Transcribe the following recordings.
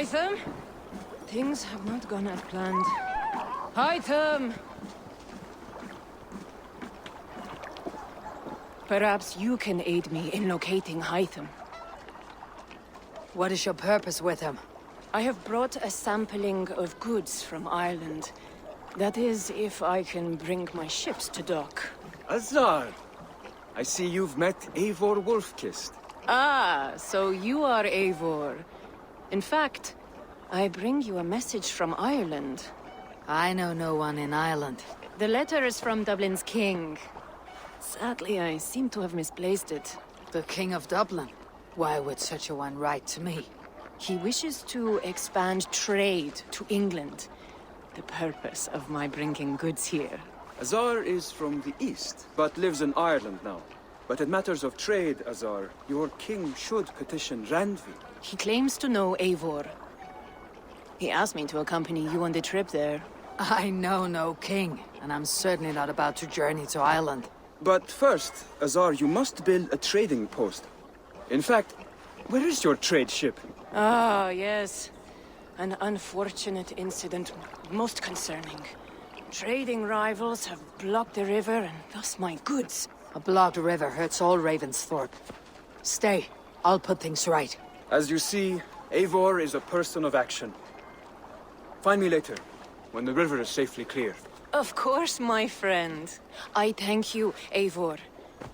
Hytham? Things have not gone as planned. Hytham! Perhaps you can aid me in locating Hytham. What is your purpose with him? I have brought a sampling of goods from Ireland. That is, if I can bring my ships to dock. Azar! I see you've met Eivor Wolfkist. Ah, so you are Eivor. In fact, I bring you a message from Ireland. I know no one in Ireland. The letter is from Dublin's king. Sadly, I seem to have misplaced it. The King of Dublin? Why would such a one write to me? He wishes to expand trade to England. The purpose of my bringing goods here. Azar is from the east, but lives in Ireland now. But in matters of trade, Azar, your king should petition Randvi. He claims to know Eivor. He asked me to accompany you on the trip there. I know no king, and I'm certainly not about to journey to Ireland. But first, Azar, you must build a trading post. In fact, where is your trade ship? Ah, yes. An unfortunate incident, most concerning. Trading rivals have blocked the river, and thus my goods. A blocked river hurts all Ravensthorpe. Stay. I'll put things right. As you see, Eivor is a person of action. Find me later, when the river is safely clear. Of course, my friend. I thank you, Eivor.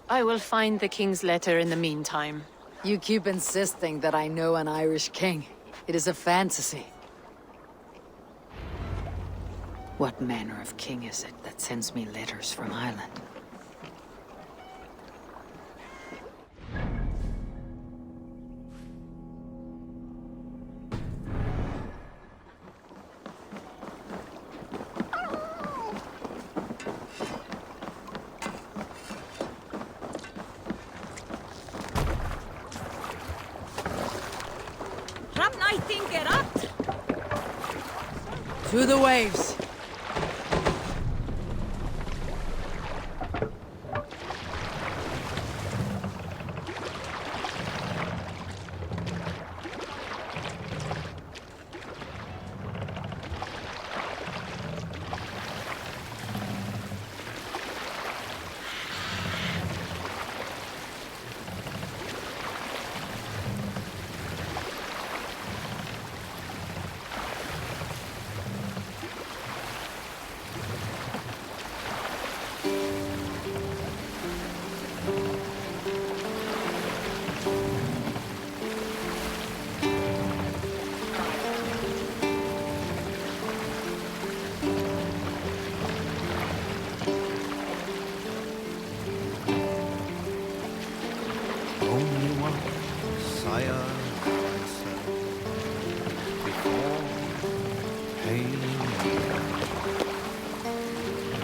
I will find the king's letter in the meantime. You keep insisting that I know an Irish king. It is a fantasy. What manner of king is it that sends me letters from Ireland? To the waves!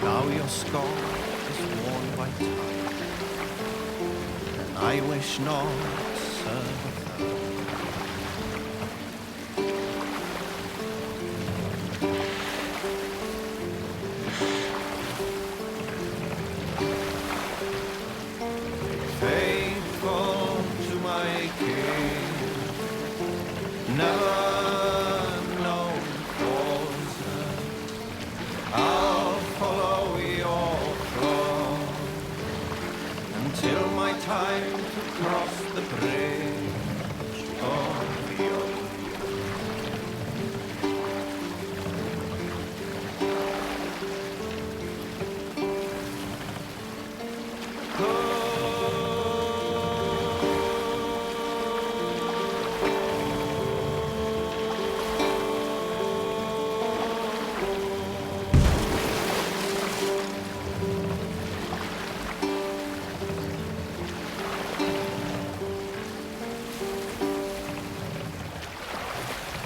Now your scar is worn by time, and I wish not serve a third. Faithful to my king, never known poison. I'll follow your throne until my time to cross the bridge of the ocean.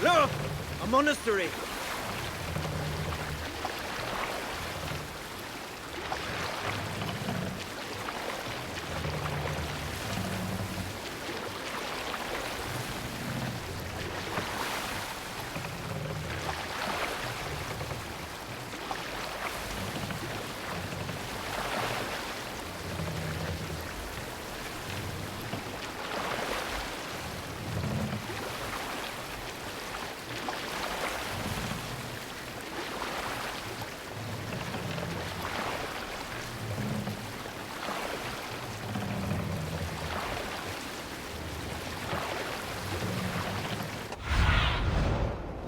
Look! A monastery!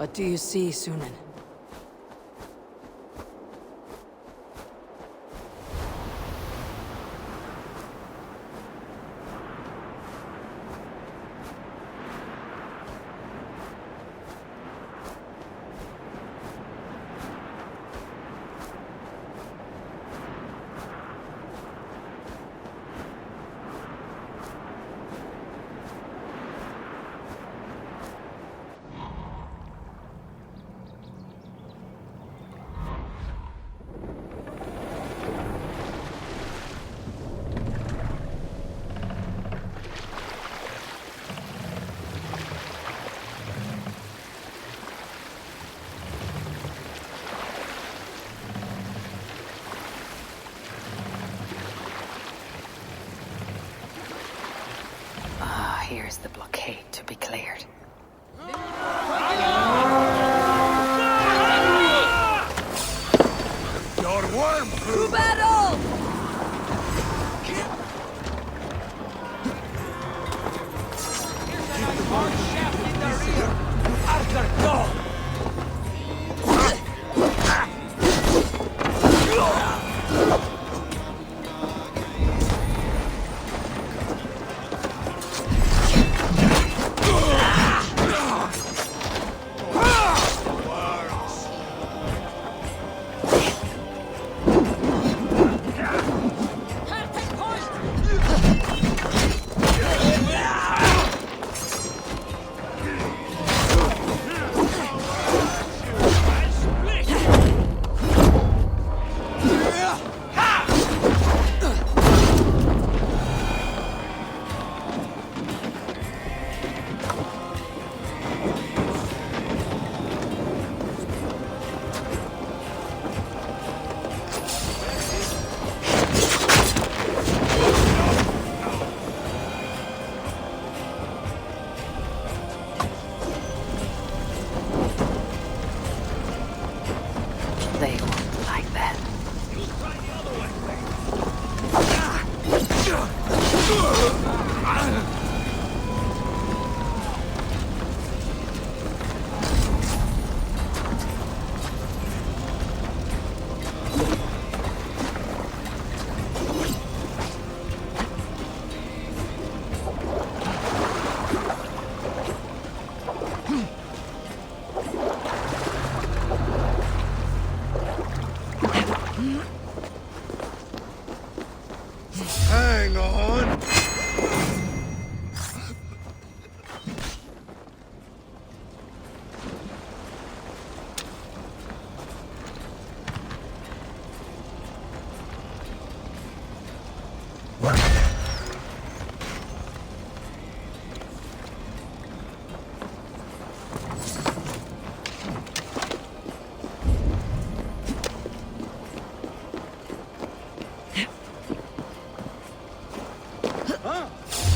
What do you see, Sunan? Here's the blockade to be cleared. Your worm! To battle! Shaft in the rear! Arthur, go! They won't like that. Hang on!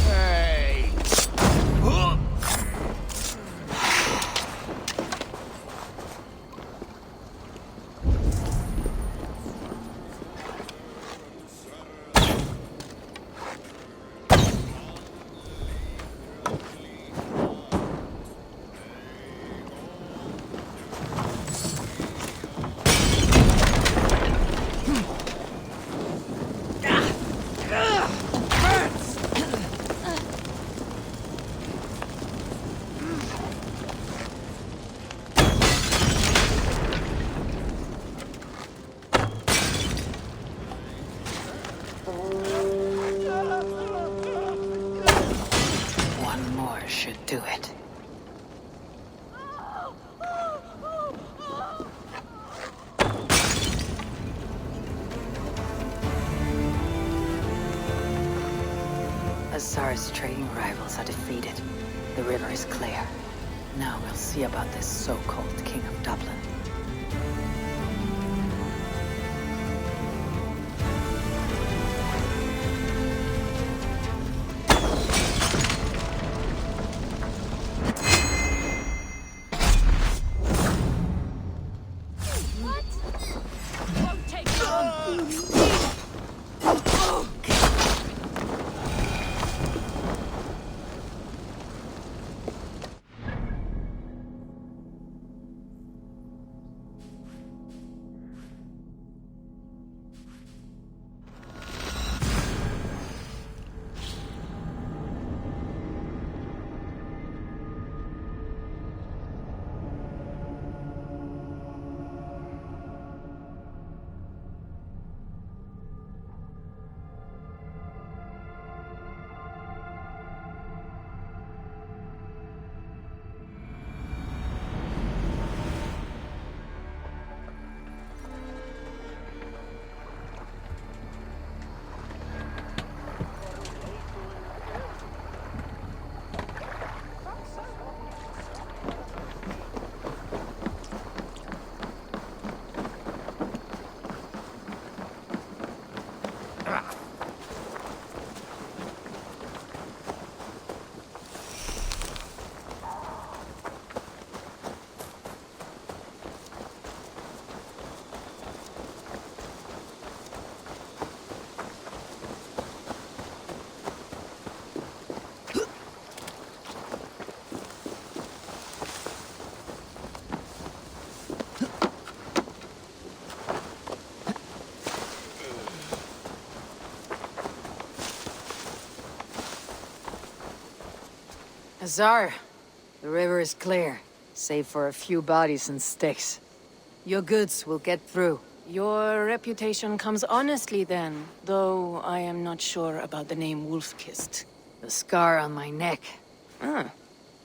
Hey! One more should do it. Azar's trading rivals are defeated. The river is clear. Now we'll see about this so-called King of Dublin. Azar, the river is clear, save for a few bodies and sticks. Your goods will get through. Your reputation comes honestly then, though I am not sure about the name Wolf-Kissed. The scar on my neck. Ah,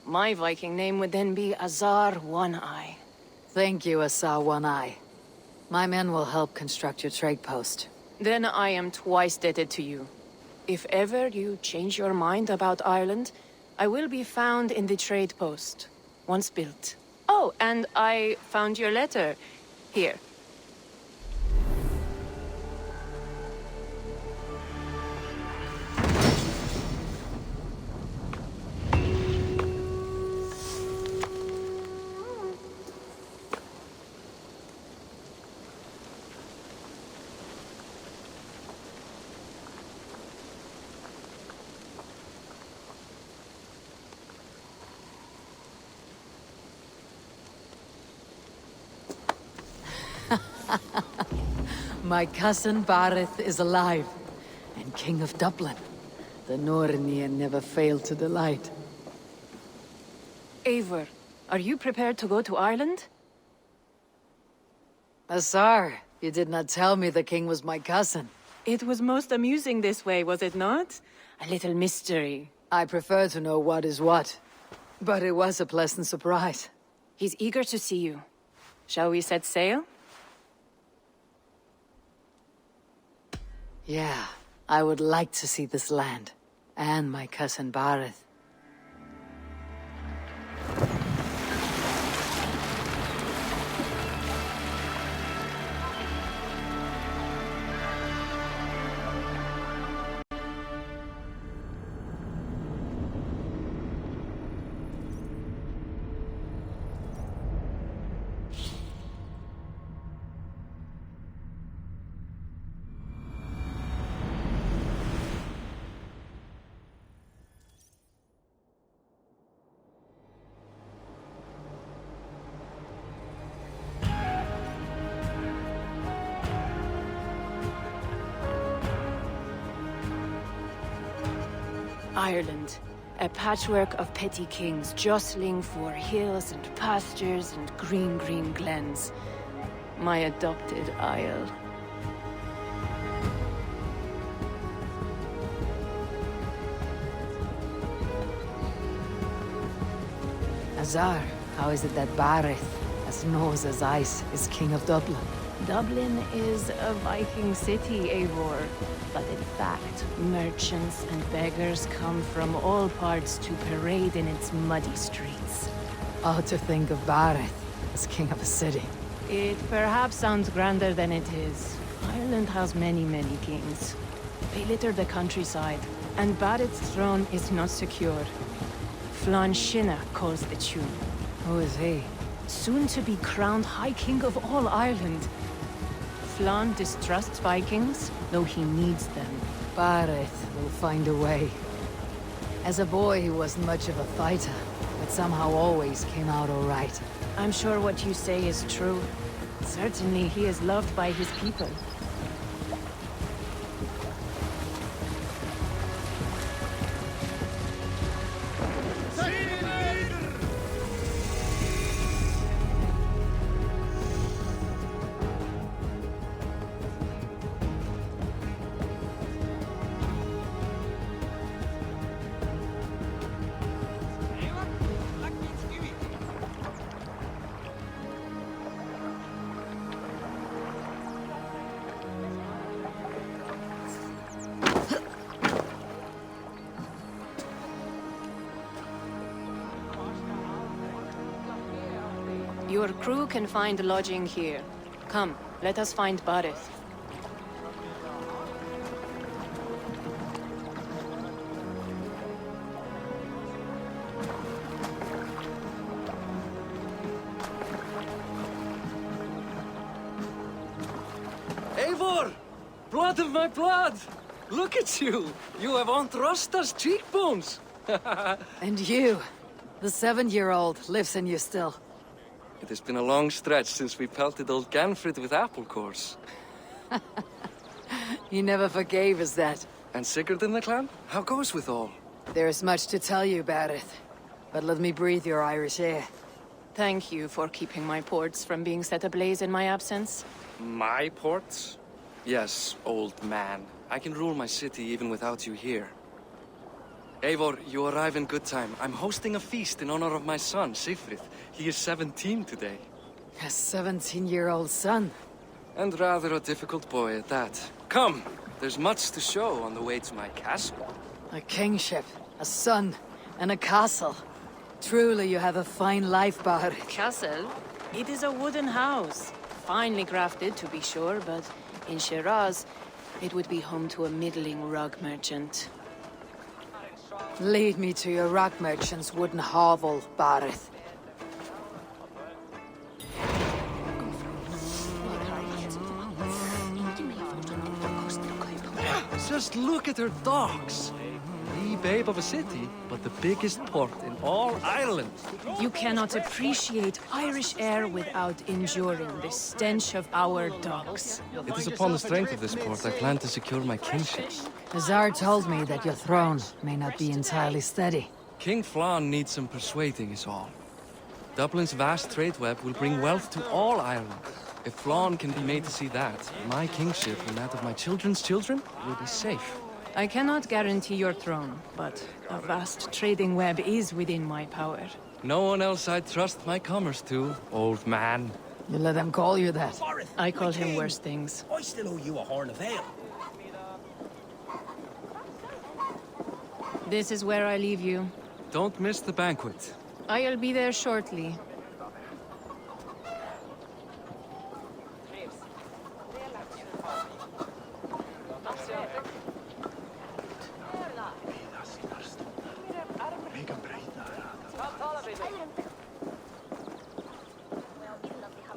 my Viking name would then be Azar One-Eye. Thank you, Azar One-Eye. My men will help construct your trade post. Then I am twice indebted to you. If ever you change your mind about Ireland, I will be found in the trade post, once built. Oh, and I found your letter. Here. My cousin Barith is alive, and King of Dublin. The Nornian never failed to delight. Eivor, are you prepared to go to Ireland? Azar, you did not tell me the king was my cousin. It was most amusing this way, was it not? A little mystery. I prefer to know what is what, but it was a pleasant surprise. He's eager to see you. Shall we set sail? Yeah, I would like to see this land, and my cousin Barith. Ireland, a patchwork of petty kings jostling for hills and pastures and green glens. My adopted isle. Azar, how is it that Barith, as nose as ice, is king of Dublin? Dublin is a Viking city, Eivor. But in fact, merchants and beggars come from all parts to parade in its muddy streets. Oh, to think of Barith as king of a city. It perhaps sounds grander than it is. Ireland has many kings. They litter the countryside, and Barith's throne is not secure. Flann Sinna calls the tune. Who is he? Soon to be crowned High King of all Ireland. Flann distrusts Vikings, though he needs them. Barith will find a way. As a boy, he wasn't much of a fighter, but somehow always came out all right. I'm sure what you say is true. Certainly he is loved by his people. Your crew can find lodging here. Come, let us find Barith. Blood of my blood! Look at you! You have Andrasta's cheekbones! And you, the 7-year-old, lives in you still. It has been a long stretch since we pelted old Ganfrid with apple cores. He never forgave us that. And Sigurd in the clan? How goes with all? There's much to tell you, Barrett. But let me breathe your Irish air. Thank you for keeping my ports from being set ablaze in my absence. My ports? Yes, old man. I can rule my city even without you here. Eivor, you arrive in good time. I'm hosting a feast in honor of my son, Sigfrid. He is 17 today. A 17-year-old son. And rather a difficult boy at that. Come! There's much to show on the way to my castle. A kingship, a son, and a castle. Truly, you have a fine life, Barrett. Castle? It is a wooden house. Finely crafted, to be sure, but in Shiraz, it would be home to a middling rug merchant. Lead me to your rug merchant's wooden hovel, Barrett. Just look at her docks! The babe of a city, but the biggest port in all Ireland. You cannot appreciate Irish air without enduring the stench of our docks. It is upon the strength of this port I plan to secure my kingship. Azar told me that your throne may not be entirely steady. King Flann needs some persuading is all. Dublin's vast trade web will bring wealth to all Ireland. If Flann can be made to see that, my kingship and that of my children's children will be safe. I cannot guarantee your throne, but a vast trading web is within my power. No one else I'd trust my commerce to, old man. You let them call you that. I call him worse things. I still owe you a horn of ale. This is where I leave you. Don't miss the banquet. I'll be there shortly.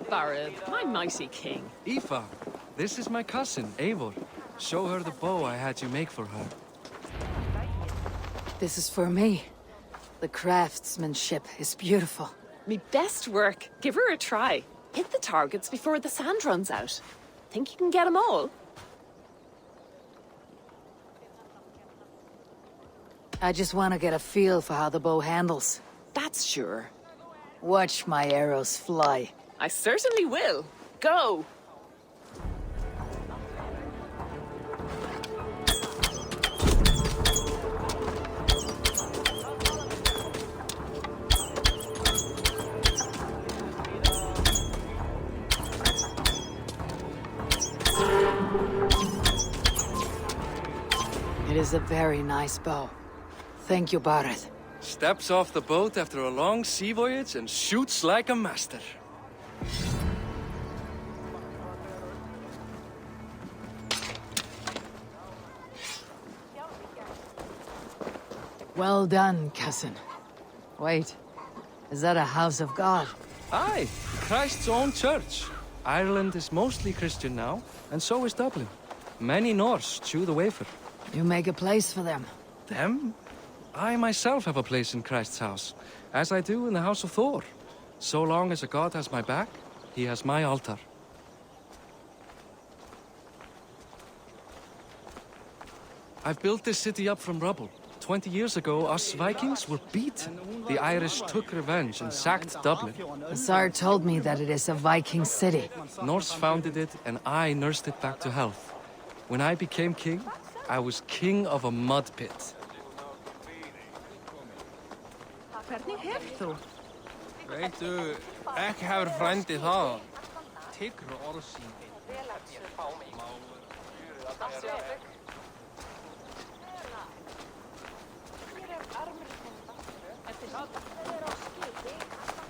Barrett, my mighty king. Aoife, this is my cousin, Eivor. Show her the bow I had you make for her. This is for me. The craftsmanship is beautiful. Me best work. Give her a try. Hit the targets before the sand runs out. Think you can get them all? I just want to get a feel for how the bow handles. That's sure. Watch my arrows fly. I certainly will. Go! It is a very nice bow. Thank you, Barrett. Steps off the boat after a long sea voyage and shoots like a master. Well done, cousin. Wait, is that a house of God? Aye, Christ's own church. Ireland is mostly Christian now, and so is Dublin. Many Norse chew the wafer. You make a place for them. Them? I myself have a place in Christ's house, as I do in the house of Thor. So long as a god has my back, he has my altar. I've built this city up from rubble. 20 years ago, us Vikings were beaten. The Irish took revenge and sacked Dublin. Azar told me that it is a Viking city. Norse founded it, and I nursed it back to health. When I became king, I was king of a mud pit. Veitu, ekki hefur frændi það. Tekur orð sín.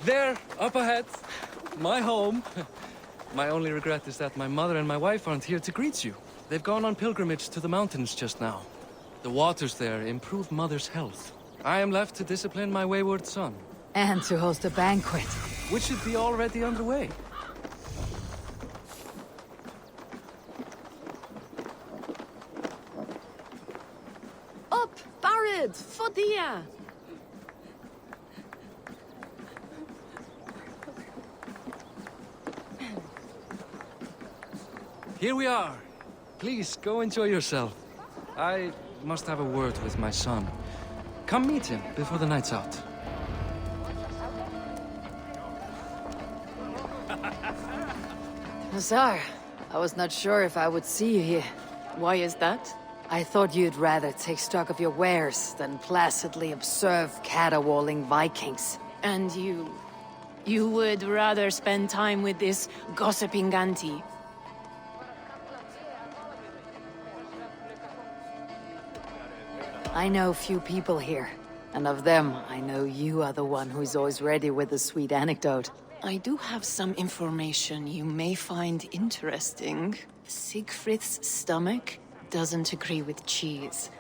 There, up ahead. My home. My only regret is that my mother and my wife aren't here to greet you. They've gone on pilgrimage to the mountains just now. The waters there improve mother's health. I am left to discipline my wayward son. And to host a banquet. Which should be already underway. Good for dia. Here we are. Please, go enjoy yourself. I must have a word with my son. Come meet him before the night's out. Nazar, I was not sure if I would see you here. Why is that? I thought you'd rather take stock of your wares than placidly observe caterwauling Vikings. And you would rather spend time with this gossiping auntie? I know few people here, and of them, I know you are the one who is always ready with a sweet anecdote. I do have some information you may find interesting. Siegfried's stomach doesn't agree with cheese.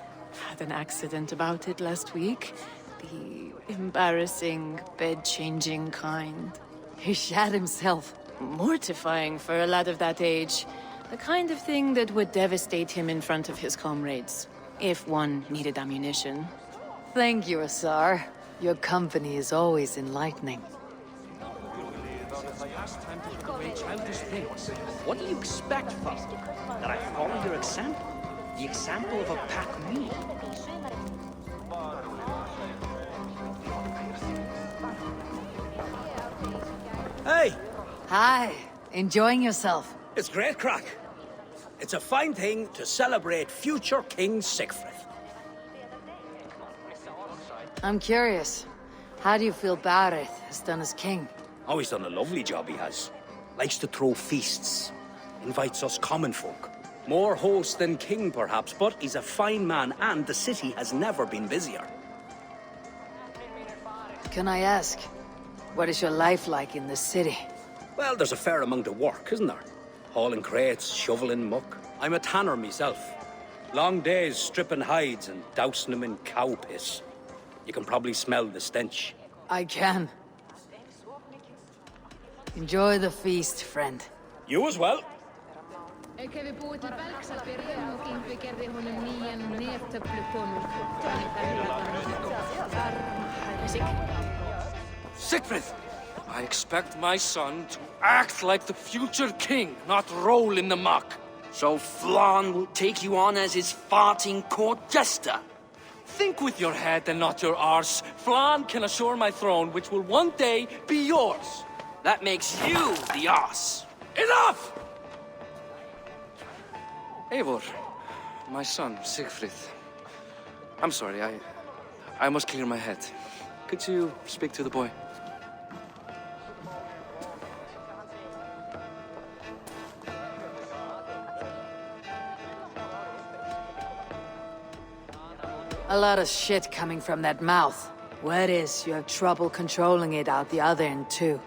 Had an accident about it last week. The embarrassing, bed-changing kind. He shat himself. Mortifying for a lad of that age. The kind of thing that would devastate him in front of his comrades. If one needed ammunition. Thank you, Asar. Your company is always enlightening. What do you expect from me? That I follow your example? The example of a pack mule? Hey, Hi. Enjoying yourself? it's great crack. It's a fine thing to celebrate future King Siegfried. I'm curious. How do you feel Bareth has done as king? Oh, he's done a lovely job, he has. Likes to throw feasts. Invites us common folk. More host than king, perhaps, but he's a fine man, and the city has never been busier. Can I ask, what is your life like in the city? Well, there's a fair amount of work, isn't there? Hauling crates, shoveling muck. I'm a tanner myself. Long days stripping hides and dousing them in cow piss. You can probably smell the stench. I can. Enjoy the feast, friend. You as well. Siegfried! I expect my son to act like the future king, not roll in the muck. So Flan will take you on as his farting court jester? Think with your head and not your arse. Flan can assure my throne, which will one day be yours. That makes you the ass. Enough! Eivor, my son, Siegfried. I'm sorry, I must clear my head. Could you speak to the boy? A lot of shit coming from that mouth. Word is, you have trouble controlling it out the other end, too.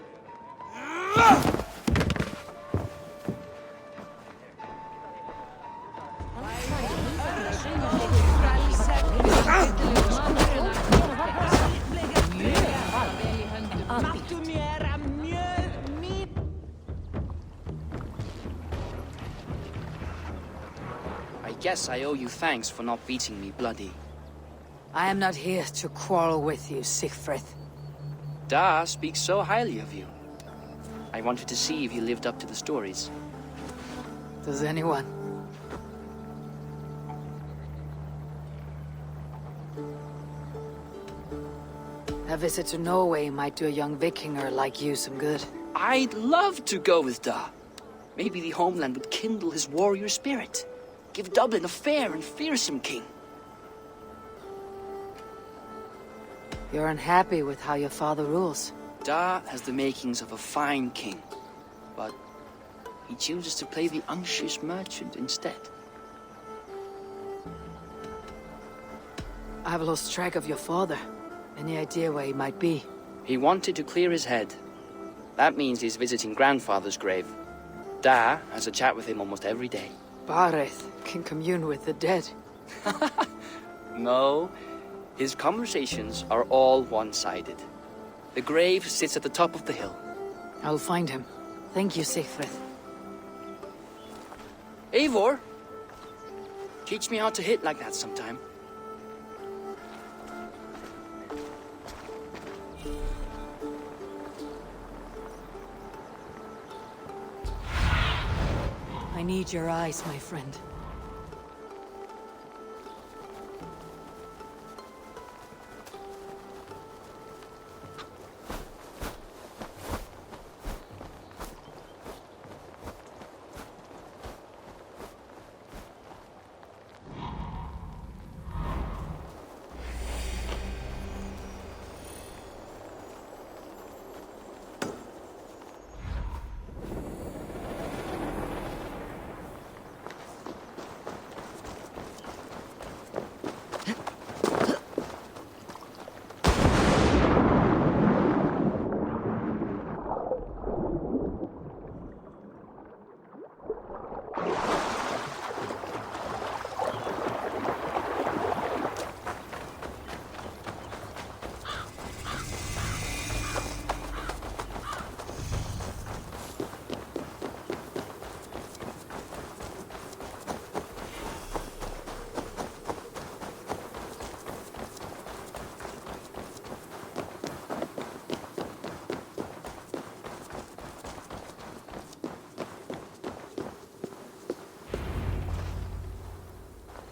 I guess I owe you thanks for not beating me bloody. I am not here to quarrel with you, Siegfried. Da speaks so highly of you. I wanted to see if you lived up to the stories. Does anyone? A visit to Norway might do a young Vikinger like you some good. I'd love to go with Da. Maybe the homeland would kindle his warrior spirit. Give Dublin a fair and fearsome king. You're unhappy with how your father rules. Da has the makings of a fine king, but he chooses to play the unctuous merchant instead. I've lost track of your father. Any idea where he might be? He wanted to clear his head. That means he's visiting grandfather's grave. Da has a chat with him almost every day. Bareth can commune with the dead. No, his conversations are all one-sided. The grave sits at the top of the hill. I'll find him. Thank you, Siegfried. Eivor, teach me how to hit like that sometime. need your eyes, my friend.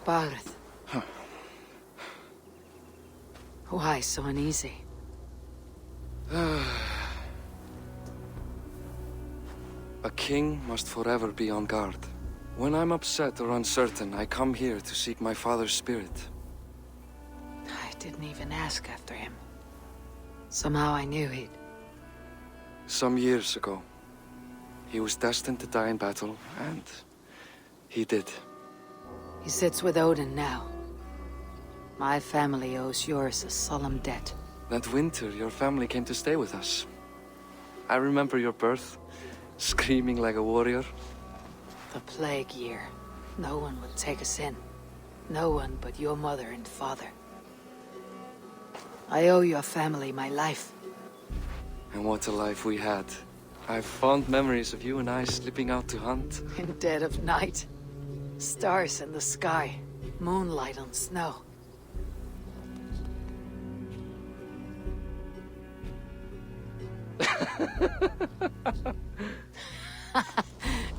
Barth. Why so uneasy? A king must forever be on guard. When I'm upset or uncertain, I come here to seek my father's spirit. I didn't even ask after him. Somehow I knew he'd... Some years ago, he was destined to die in battle, and he did. He sits with Odin now. My family owes yours a solemn debt. That winter, your family came to stay with us. I remember your birth, screaming like a warrior. The plague year. No one would take us in. No one but your mother and father. I owe your family my life. And what a life we had. I have fond memories of you and I slipping out to hunt. In dead of night. Stars in the sky. Moonlight on snow.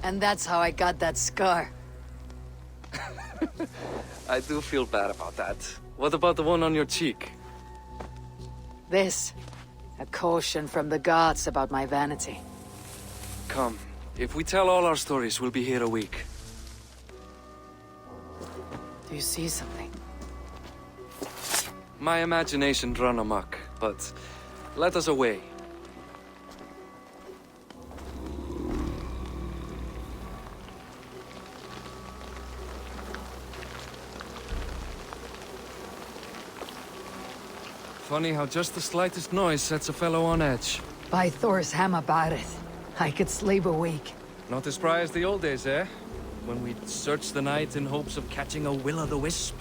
And that's how I got that scar. I do feel bad about that. What about the one on your cheek? This. A caution from the gods about my vanity. Come. If we tell all our stories, we'll be here a week. Do you see something? My imagination run amok, but let us away. Funny how just the slightest noise sets a fellow on edge. By Thor's hammer, Barith. I could sleep a week. Not as spry as the old days, eh? When we'd search the night in hopes of catching a will-o'-the-wisp.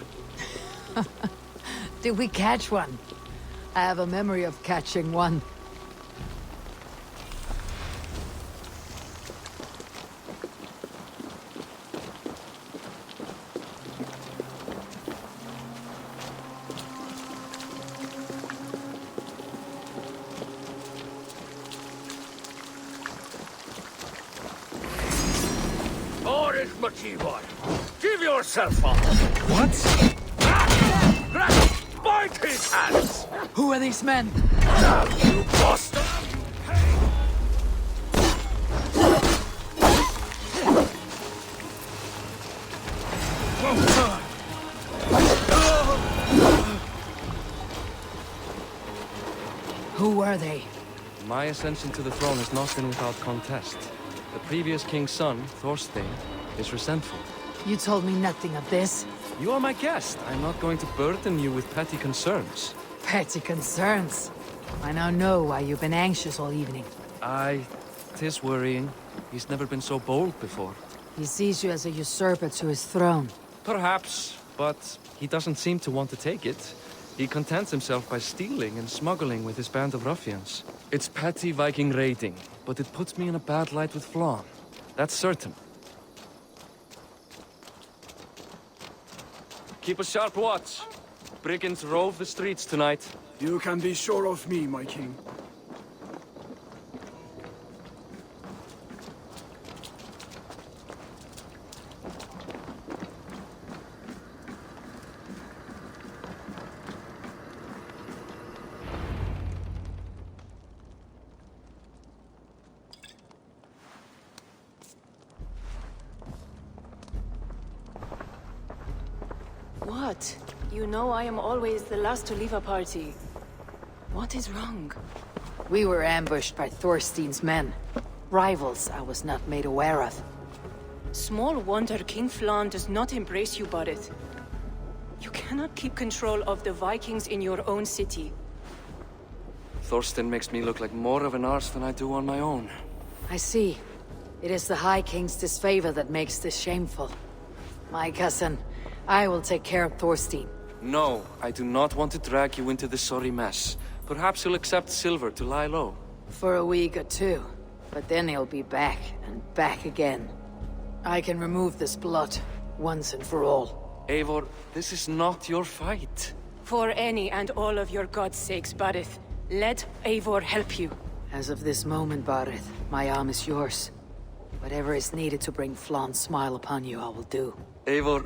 Did we catch one? I have a memory of catching one. Give yourself up! What? Bite his hands! Who are these men? Damn you, bastard! Who were they? My ascension to the throne has not been without contest. The previous king's son, Thorstein, is resentful. You told me nothing of this. You are my guest. I'm not going to burden you with petty concerns. Petty concerns. I now know why you've been anxious all evening. Aye, 'tis worrying. He's never been so bold before. He sees you as a usurper to his throne. Perhaps, but he doesn't seem to want to take it. He contents himself by stealing and smuggling with his band of ruffians. It's petty Viking raiding, but it puts me in a bad light with Flann. That's certain. Keep a sharp watch. Brigands rove the streets tonight. You can be sure of me, my king. What? You know I am always the last to leave a party. What is wrong? We were ambushed by Thorstein's men. Rivals I was not made aware of. Small wonder King Flan does not embrace you, Barith. You cannot keep control of the Vikings in your own city. Thorstein makes me look like more of an arse than I do on my own. I see. It is the High King's disfavor that makes this shameful. My cousin, I will take care of Thorstein. No, I do not want to drag you into this sorry mess. Perhaps you'll accept silver to lie low. For a week or two. But then he'll be back, and back again. I can remove this blot, once and for all. Eivor, this is not your fight. For any and all of your god's sakes, Barith, let Eivor help you. As of this moment, Barith, my arm is yours. Whatever is needed to bring Flan's smile upon you, I will do. Eivor,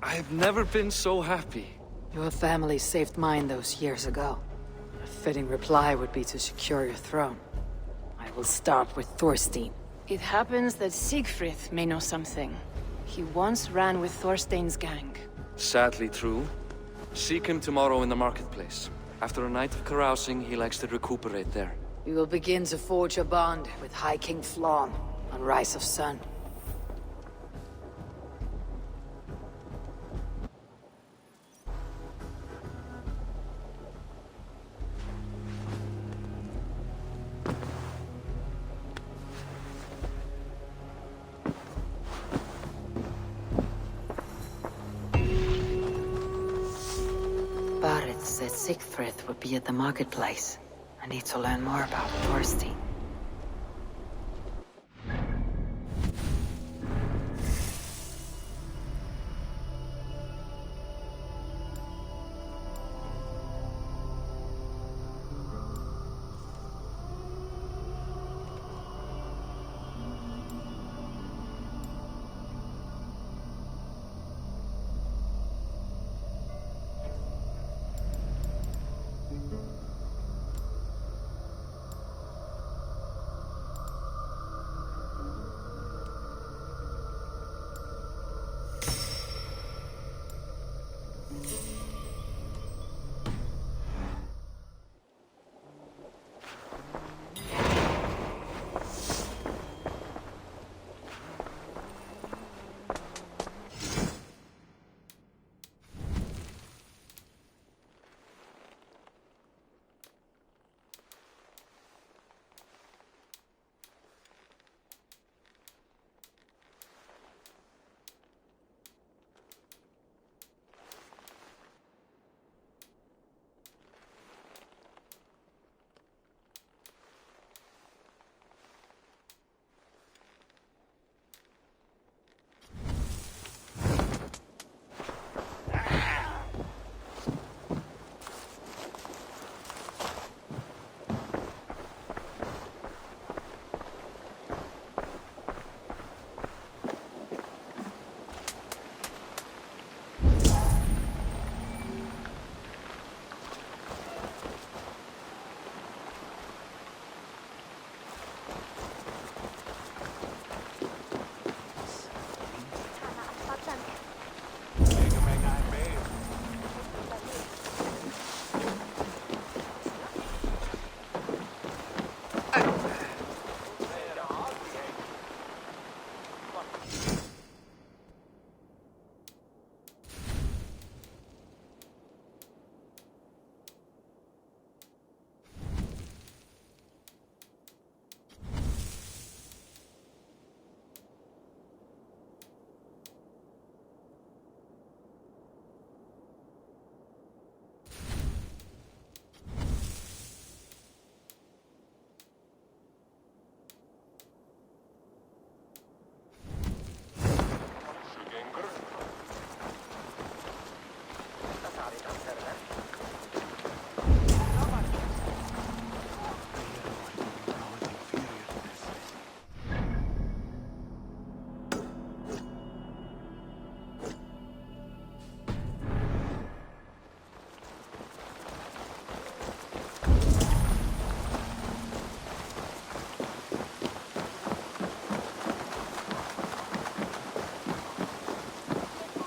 I've never been so happy. Your family saved mine those years ago. A fitting reply would be to secure your throne. I will start with Thorstein. It happens that Siegfried may know something. He once ran with Thorstein's gang. Sadly true. Seek him tomorrow in the marketplace. After a night of carousing, he likes to recuperate there. We will begin to forge a bond with High King Flan on Rise of Sun. Barith said Siegfried would be at the marketplace. I need to learn more about Thorstein.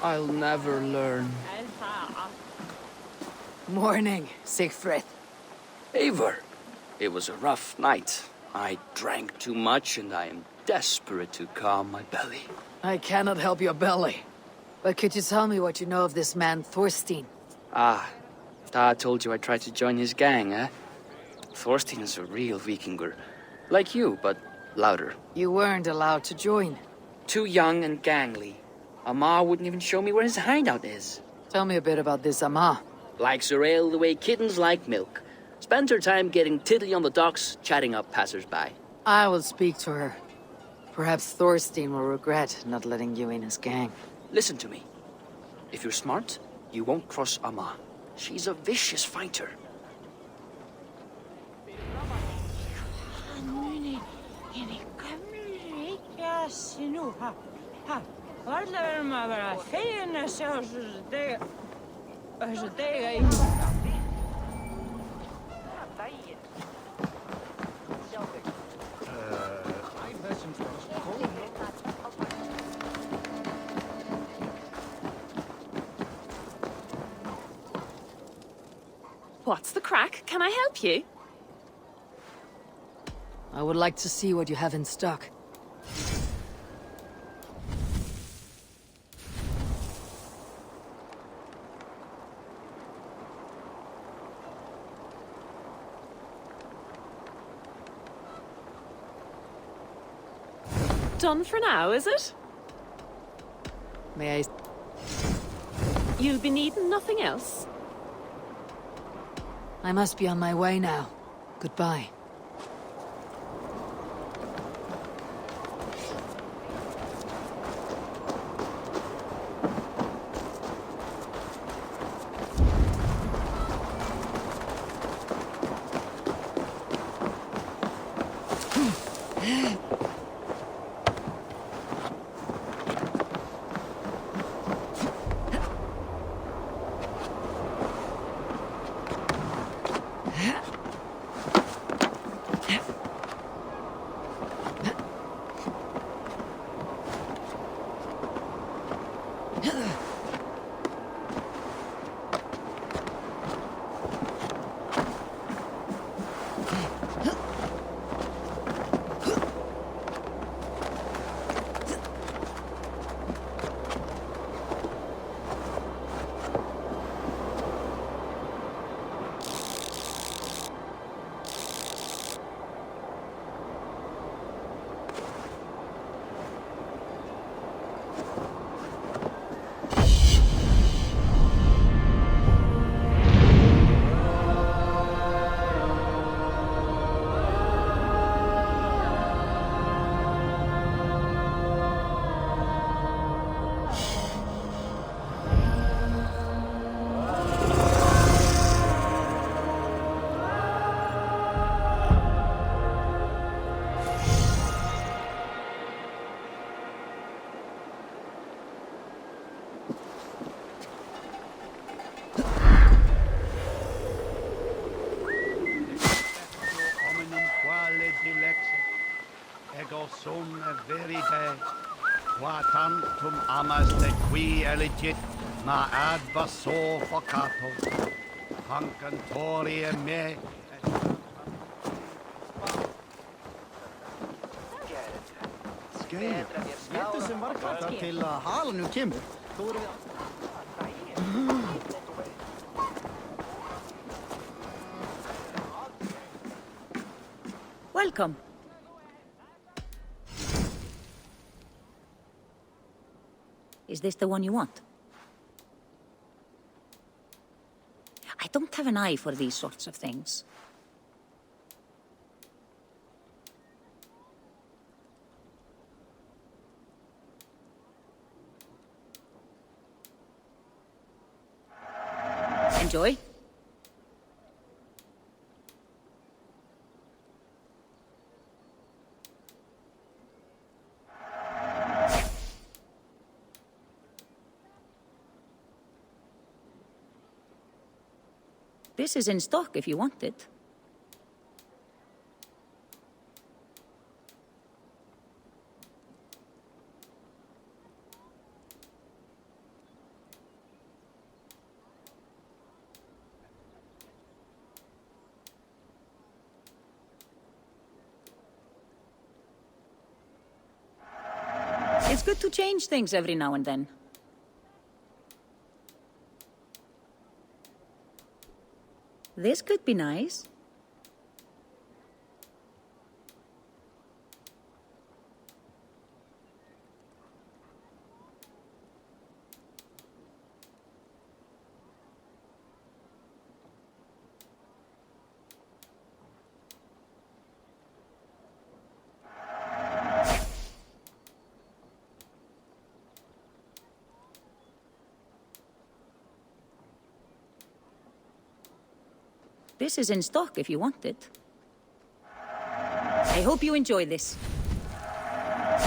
I'll never learn. Morning, Siegfried. Eivor, it was a rough night. I drank too much and I am desperate to calm my belly. I cannot help your belly. But could you tell me what you know of this man, Thorstein? Ah, Dad told you I tried to join his gang, eh? Thorstein is a real Vikinger. Like you, but louder. You weren't allowed to join. Too young and gangly. Amma wouldn't even show me where his hideout is. Tell me a bit about this Amma. Likes her ale the way kittens like milk. Spends her time getting tiddly on the docks, chatting up passers-by. I will speak to her. Perhaps Thorstein will regret not letting you in his gang. Listen to me. If you're smart, you won't cross Amma. She's a vicious fighter. What's the crack? Can I help you? I would like to see what you have in stock. Done for now, is it? May I... You'll be needing nothing else? I must be on my way now. Goodbye. Sum verite, qua tantum amaste qui elegit, ma advaso focato, hancantori me. Skye, getur sem varkar til að halanum kemur. Welcome. Is this the one you want? I don't have an eye for these sorts of things. Enjoy. This is in stock if you want it. It's good to change things every now and then. This could be nice. This is in stock if you want it. I hope you enjoy this.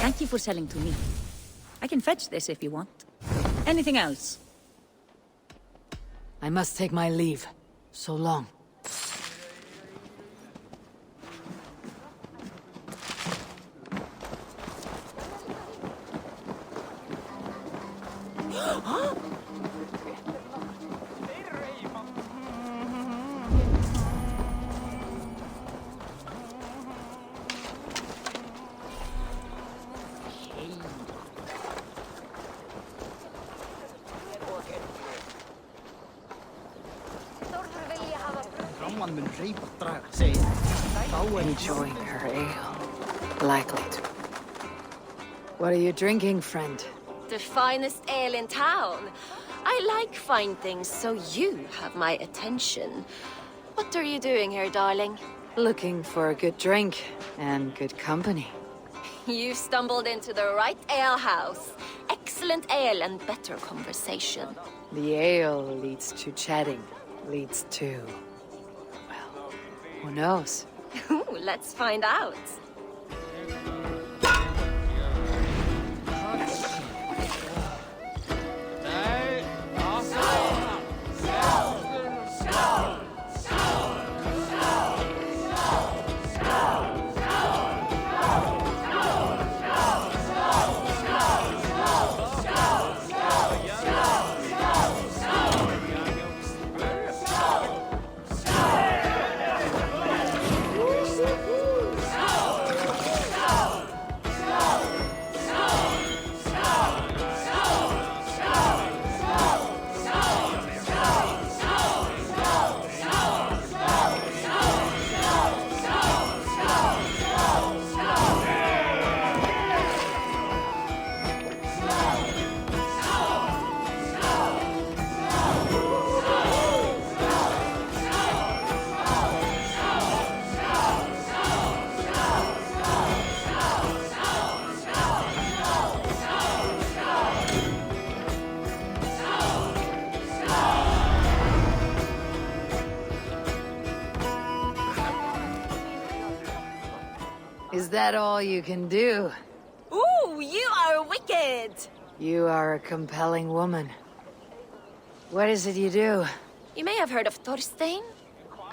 Thank you for selling to me. I can fetch this if you want. Anything else? I must take my leave. So long. Enjoying her ale. Likely to. What are you drinking, friend? The finest ale in town. I like fine things, so you have my attention. What are you doing here, darling? Looking for a good drink and good company. You stumbled into the right alehouse. Excellent ale and better conversation. The ale leads to chatting, leads to... well, who knows? Ooh, let's find out. Is that all you can do? Ooh, you are wicked! You are a compelling woman. What is it you do? You may have heard of Thorstein.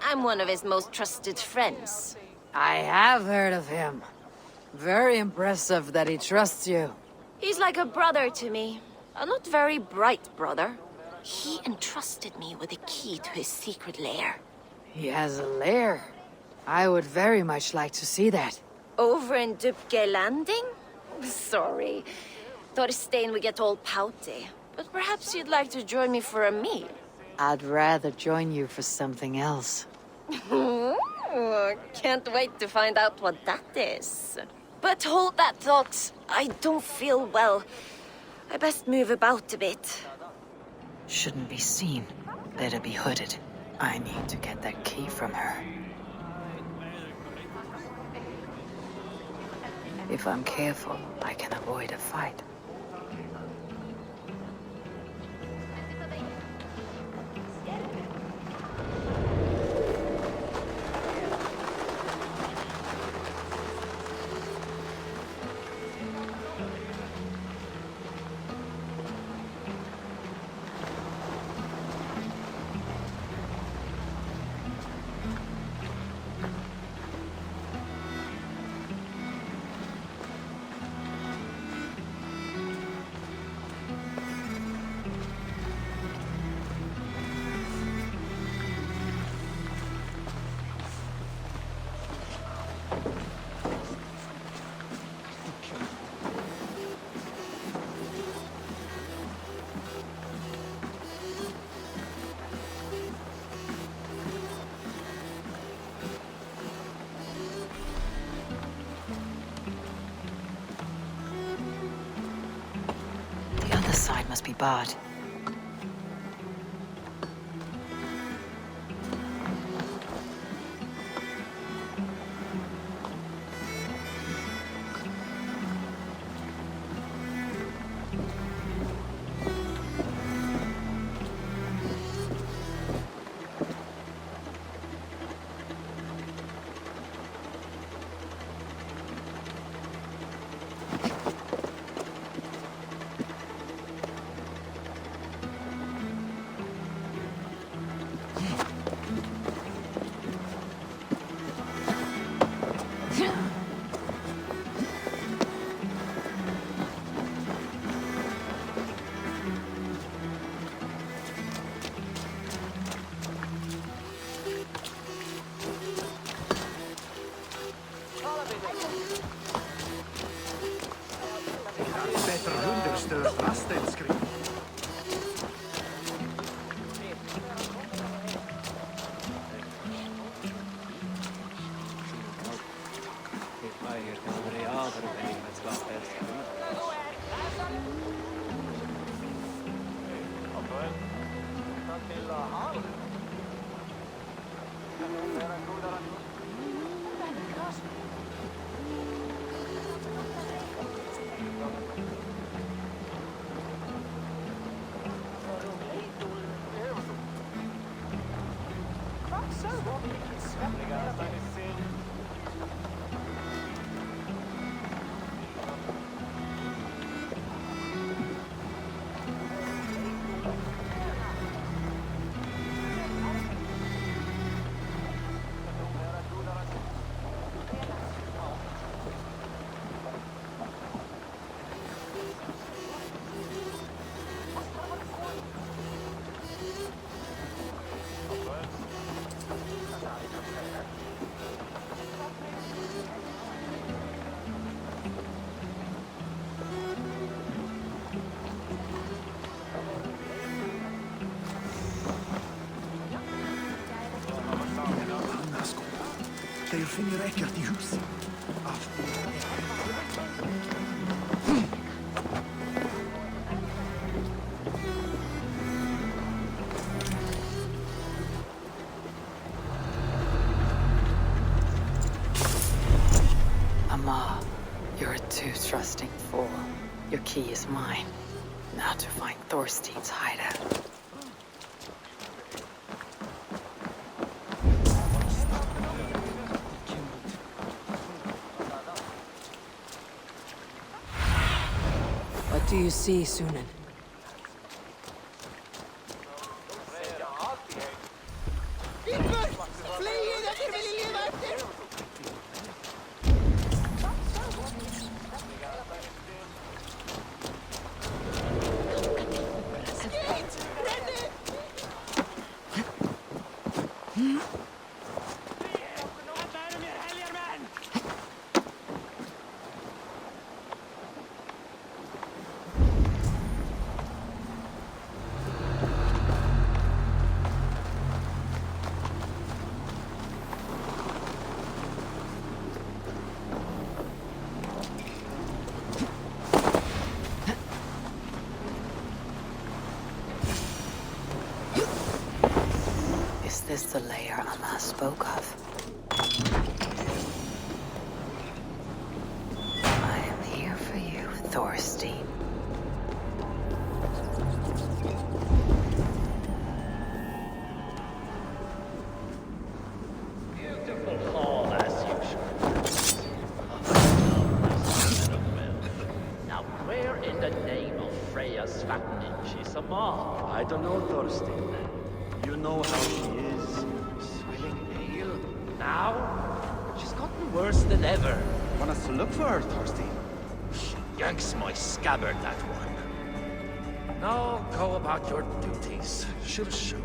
I'm one of his most trusted friends. I have heard of him. Very impressive that he trusts you. He's like a brother to me. A not very bright brother. He entrusted me with the key to his secret lair. He has a lair. I would very much like to see that. Over in Dubke Landing? Sorry. Thorstein would get all pouty. But perhaps you'd like to join me for a meal. I'd rather join you for something else. Ooh, can't wait to find out what that is. But hold that thought. I don't feel well. I best move about a bit. Shouldn't be seen. Better be hooded. I need to get that key from her. If I'm careful, I can avoid a fight. bad. Þeir finnir ekkert í húsi. Ama, you're a too trusting fool. Your key is mine. Now to find Thorstein's hideout. What do you see, Sunan? Is this the lair Amma spoke of? I am here for you, Thorstein. Beautiful hall as usual. Now where in the name of Freya's Svatninch is Amma? I don't know, Thorstein. You know how she is. Swilling pale. Now? She's gotten worse than ever. Want us to look for her, Thorstein? She yanks my scabbard, that one. Now go about your duties. She'll show up.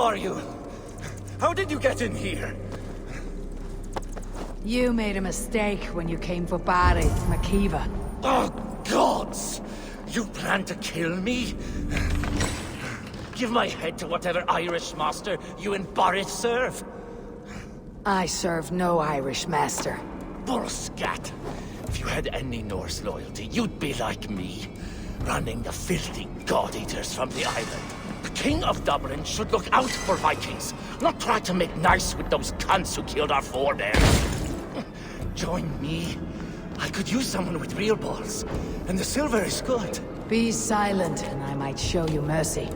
are you? How did you get in here? You made a mistake when you came for Barith, Makiva. Oh, gods! You plan to kill me? Give my head to whatever Irish master you and Barith serve. I serve no Irish master. Bullscat! If you had any Norse loyalty, you'd be like me, running the filthy god-eaters from the island. The King of Dublin should look out for Vikings, not try to make nice with those cunts who killed our forebears. Join me. I could use someone with real balls, and the silver is good. Be silent, and I might show you mercy.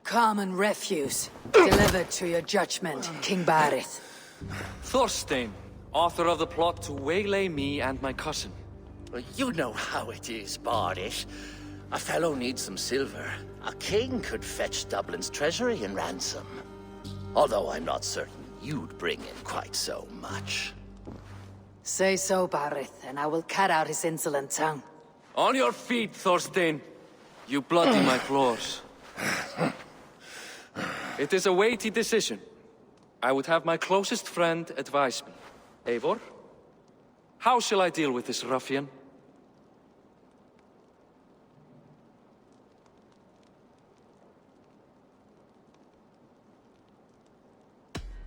Common refuse, delivered to your judgment, King Barith. Thorstein, author of the plot to waylay me and my cousin. Well, you know how it is, Bardish. A fellow needs some silver. A king could fetch Dublin's treasury in ransom. Although I'm not certain you'd bring in quite so much. Say so, Barith, and I will cut out his insolent tongue. On your feet, Thorstein. You bloody my floors. It is a weighty decision. I would have my closest friend advise me. Eivor, how shall I deal with this ruffian?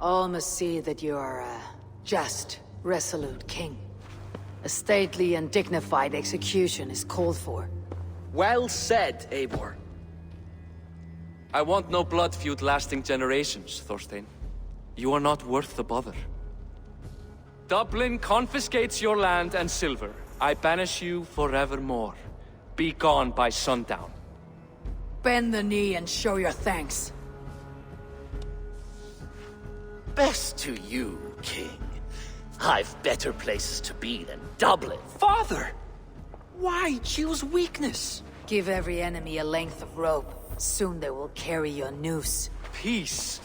All must see that you are a just, resolute king. A stately and dignified execution is called for. Well said, Eivor. I want no blood feud lasting generations, Thorstein. You are not worth the bother. Dublin confiscates your land and silver. I banish you forevermore. Be gone by sundown. Bend the knee and show your thanks. Best to you, King. I've better places to be than Dublin. Father! Why choose weakness? Give every enemy a length of rope. Soon they will carry your noose. Peace.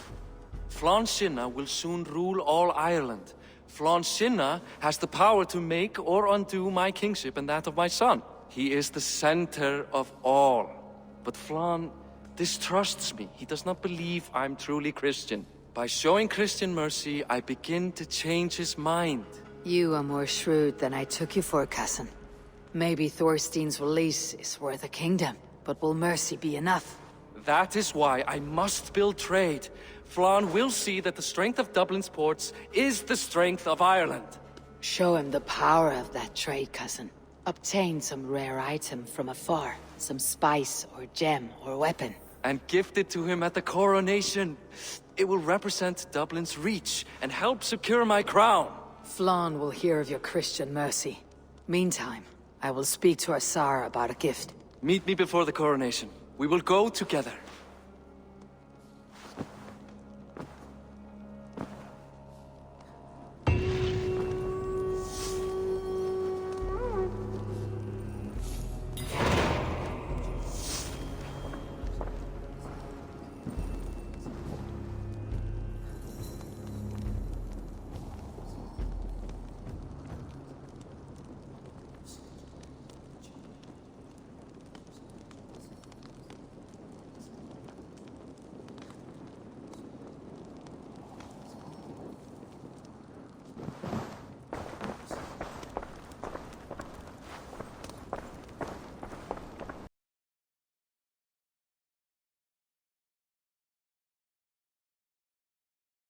Flann Sinna will soon rule all Ireland. Flann Sinna has the power to make or undo my kingship and that of my son. He is the center of all. But Flann distrusts me. He does not believe I'm truly Christian. By showing Christian mercy, I begin to change his mind. You are more shrewd than I took you for, cousin. Maybe Thorstein's release is worth a kingdom, but will mercy be enough? That is why I must build trade. Flann will see that the strength of Dublin's ports is the strength of Ireland. Show him the power of that trade, cousin. Obtain some rare item from afar. Some spice or gem or weapon. And gift it to him at the coronation. It will represent Dublin's reach and help secure my crown. Flann will hear of your Christian mercy. Meantime, I will speak to Assar about a gift. Meet me before the coronation. We will go together.